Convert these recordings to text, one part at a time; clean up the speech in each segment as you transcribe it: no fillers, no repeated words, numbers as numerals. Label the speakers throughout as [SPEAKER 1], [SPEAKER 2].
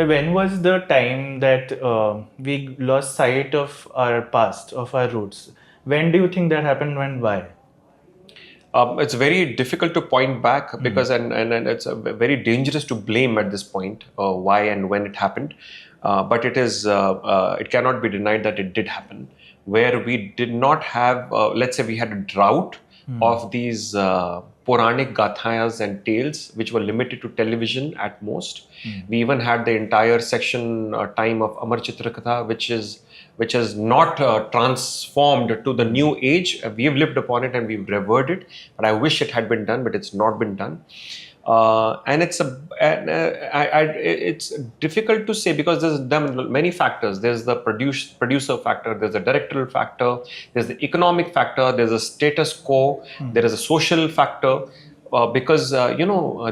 [SPEAKER 1] When was the time that we lost sight of our past, of our roots? When do you think that happened and why?
[SPEAKER 2] It's very difficult to point back because and it's very dangerous to blame at this point why and when it happened. But it cannot be denied that it did happen where we did not have, let's say we had a drought of these puranic gathas and tales which were limited to television at most. We even had the entire section time of Amar Chitra Katha, which is not transformed to the new age. We have lived upon it and we've revered it, but I wish it had been done, but it's not been done. And it's difficult to say because there's many factors. There's the producer factor, there's the directorial factor, there's the economic factor, there's a status quo, there is a social factor. Because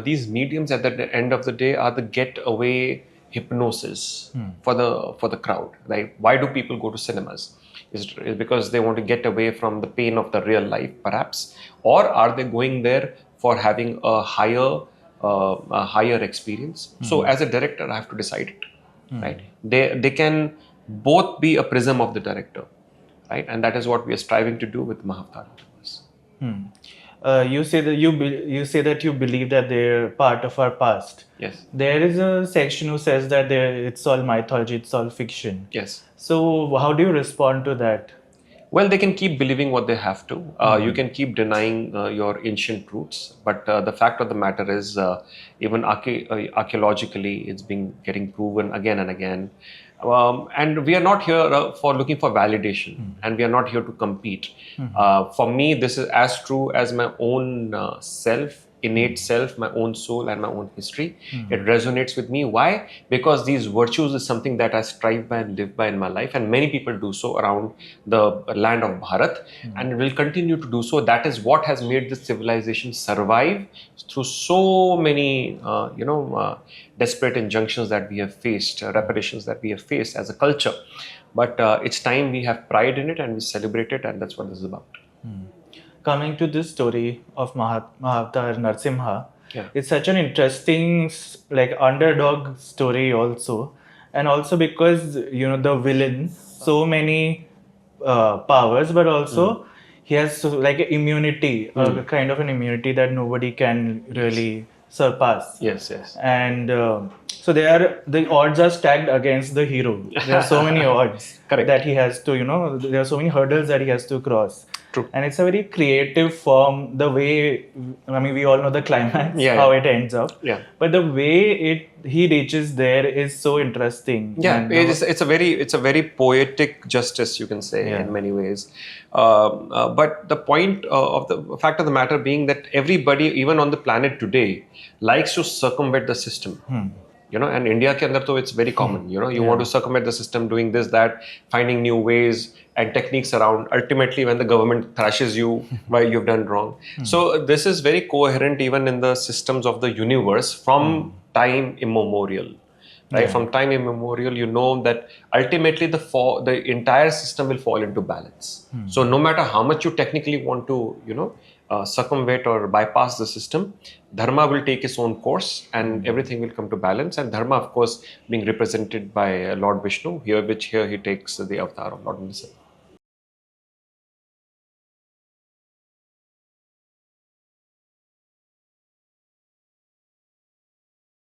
[SPEAKER 2] these mediums at the end of the day are the getaway hypnosis for the crowd. Right? Why do people go to cinemas? Is because they want to get away from the pain of the real life, perhaps, or are they going there for having a higher experience? So, as a director, I have to decide it. Right? They can both be a prism of the director, right? And that is what we are striving to do with Mahavatar.
[SPEAKER 1] You say that you believe that they're part of our past.
[SPEAKER 2] Yes.
[SPEAKER 1] There is a section who says that it's all mythology, it's all fiction.
[SPEAKER 2] Yes.
[SPEAKER 1] So how do you respond to that?
[SPEAKER 2] Well, they can keep believing what they have to. You can keep denying your ancient roots, but the fact of the matter is, even archaeologically, it's been getting proven again and again. And we are not here for looking for validation, and we are not here to compete. For me, this is as true as my own innate self, my own soul, and my own history. It resonates with me. Why? Because these virtues is something that I strive by and live by in my life, and many people do so around the land of Bharat, and will continue to do so. That is what has made this civilization survive through so many, desperate injunctions that we have faced, reparations that we have faced as a culture. But it's time we have pride in it and we celebrate it, and that's what this is about.
[SPEAKER 1] Coming to this story of Mahavatar Narsimha,
[SPEAKER 2] Yeah.
[SPEAKER 1] it's such an interesting underdog story also, and also because the villain so many powers, but also he has immunity, a kind of an immunity that nobody can really surpass.
[SPEAKER 2] Yes, yes.
[SPEAKER 1] And so the odds are stacked against the hero. There are so many odds
[SPEAKER 2] Correct.
[SPEAKER 1] that he has to, there are so many hurdles that he has to cross.
[SPEAKER 2] True.
[SPEAKER 1] And it's a very creative form, the way, we all know the climax, how it ends up.
[SPEAKER 2] Yeah.
[SPEAKER 1] But the way he reaches there is so interesting.
[SPEAKER 2] Yeah,
[SPEAKER 1] and,
[SPEAKER 2] it's a very poetic justice, you can say, in many ways. But the point of the fact of the matter being that everybody, even on the planet today, likes to circumvent the system. And India ke andar to it's very common. You want to circumvent the system, doing this, that, finding new ways and techniques around. Ultimately, when the government thrashes you, why you've done wrong. So this is very coherent even in the systems of the universe from time immemorial. Right? From time immemorial, you know that ultimately the entire system will fall into balance. So no matter how much you technically want to, circumvent or bypass the system, dharma will take its own course and everything will come to balance. And dharma, of course, being represented by Lord Vishnu, which here he takes the avatar of Lord Nrsimha.